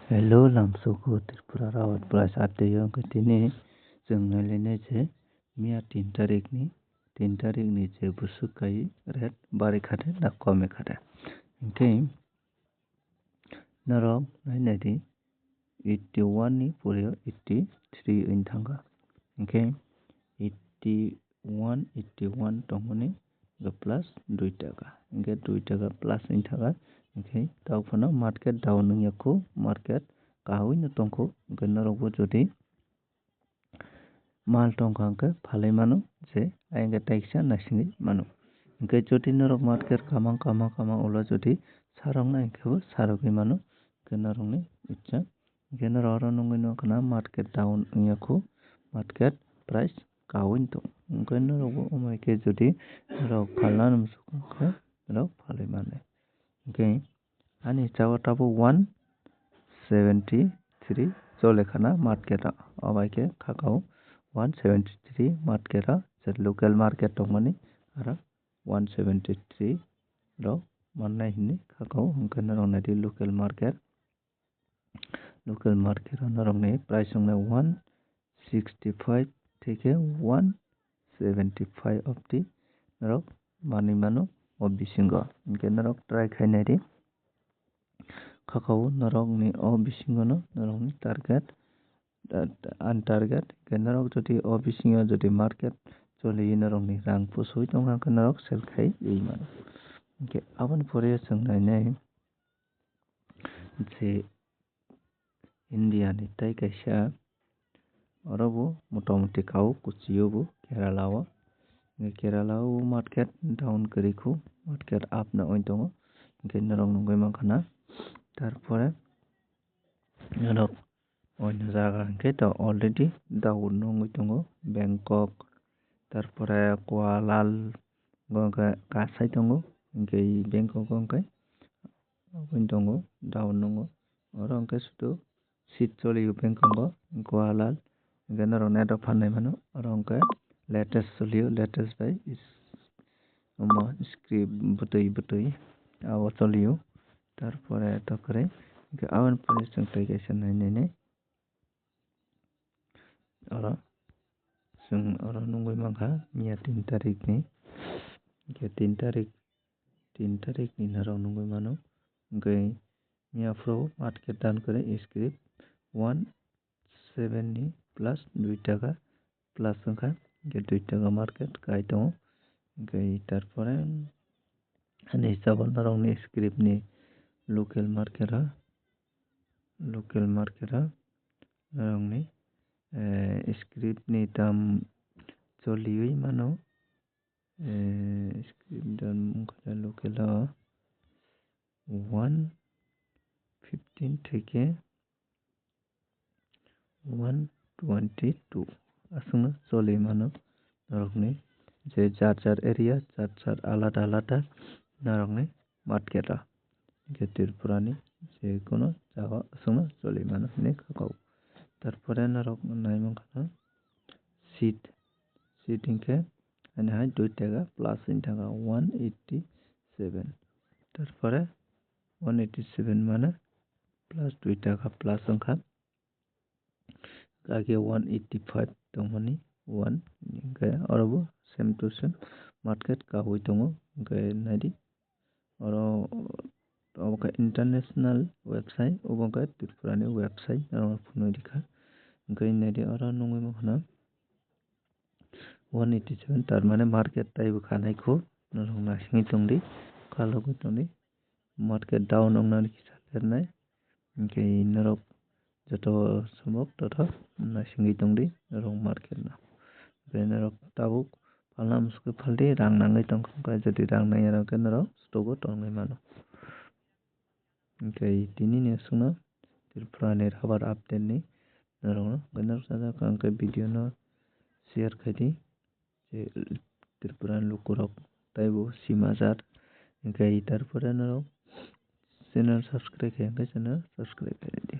Hello lamsuku Tripura rawat plus update ke tini जों नायलायनाय जे मिया 3 तारिखनि जे बुसुखायै रेट बाराय खादों ना खमाय खादों ओंखाय नरक नायनायदि 81 नि पुरियाव 83 इन थांगा ओंखाय 81 दंमोननि प्लस 2 टाका ओंखाय 2 टाका प्लस इन थागा ओंखाय दावफोरनाव मार्केट डाउन याखौ मार्केट काहुइनो दंखौ ओंखाय नरकबो जुदि माल टंकांके फाले मानो जे आयंगे टाइक्सा नासिंगे मानो ओंखाय जुदि नरक मार्केट कामा उला जुदि सारंग ना इनखेबो सारगै मानो ओंखाय नरकनि इच्छा ओंखाय नरक आरो नंगै नखना मार्केट डाउन याखौ मार्केट प्राइस काहुइन दं ओंखाय नरकबो अमायके जुदि नरक फालना नमसुके नरक फाले माने ओंखाय आनि हिसाबाव ताबो 173 चलेखाना मार्केटा अमायके खाकाव 173 मार्केटा जे लोकल मार्केट दंमोननि आरो 173 रो माननाय हिनि खाकाव ओंखाय नरक नायदि लोकल मार्केट नरकनि प्राइस संनाय 165 থেকে 175 अब्दि नरक मानि मानो अबिसिंगो ओंखाय नरक ट्राइ खायनायदि खाकाव नरकनि अबिसिंगोनो नरकनि टारगेट आन टारगेट ओंखाय नरक जुदि अबिसिंगो जुदि मार्केट चलि नरकनि रां पुसुइ दंखांखो नरक सेल खाय मानो ओंखाय आबन फरे जों नायनाय जे इन्डियानि ताइ कायसा अरबो मोटामोटी खाव कुचियोबो केरालाव मार्केट डाउन करिखौ मार्केट आप ना ओइन दङ ओंखाय नरक नंगै माखाना तारपरे नरक ओइन जागा ओंखाय दा अलरेडि डाउन नंगै दङ बेंकक तारपरे कुआलाल कासाइ दङ ओंखाय बेंकक ओंखाय ओइन दङ डाउन नङ आरो ओंखाय सुदु सीट चलियो बेंकक कुआलाल ओंखाय नरक नेट फाननाय मानो आरो ओंखाय लेटेस्ट चलियो लेटेस्ट बाय स्क्रिप्ट बुतुइ आवा चलियो तारपरे तकरे ओंखाय आवन फरे जों ताइ कायसा नायनायनै आरो जों आरो नंगै माखा मिया 3 तारिखनि ओंखाय 3 तारिखनि नरक नंगै मानो ओंखाय मिया फ्रो मार्केट डाउन करे स्क्रिप्ट 17 नि प्लस 2 टाका प्लस ओंखाय 2 टाका मार्केट गाय दङ ओंखाय तारपरे आनि हिसाबाव नरकनि स्क्रिप्टनि लोकल मार्केटा नरकनि स्क्रिप्टनि दाम चलियै मानो स्क्रिप्ट दाम लोकल 115 থেকে 122 असंनो चलि मानो नरकनि जे जार एरिया जार आलादा नरकनि मार्केटा त्रिपुरानि जे कोनो जागा असंनो चलि मानो ने खाकाव तारपरे नरक नाय माखाना सीट इनके आने 2 टाका प्लस इन थागा 187 तारपरे 187 माने प्लस 2 टाका प्लस ओंखा कागे 185 दंमोननि 1 ओंखाय अरबो सेम टू सेम मार्केट काहुइ दङ ओंखाय नायदि आरो अबका इंटरनेशनल वेबसाइट अबका त्रिपुरानि वेबसाइट नरक फुनो दिखा ओंखाय नायदि आरो नंगै माखाना 187 तारमाने मार्केट टाइप खानायखौ नरक नासिङै दंदि कालगै दंदि मार्केट डाउन अंनानि खिसा लेरनाय ओंखाय नरक जत समक तत नासिङै दंदि नरक मार्केट ना ओंखाय नरक ताबुक फालना मुसुके फालदि रां नाङै दंखौ ओंखाय जुदि रां नाङै नरक स्टकबो दंगै मानो ओंखाय दिनि नेसुना त्रिपुरानि राबार आपडेटनि नरक जाजाखा ओंखाय भिडिअ न शेयर खायदि जे त्रिपुरानि लुकुरक ताइबो सीमाजार ओंखाय तारपरे नरक चैनल सब्सक्राइब खायाखै चैनल सब्सक्राइब खायदि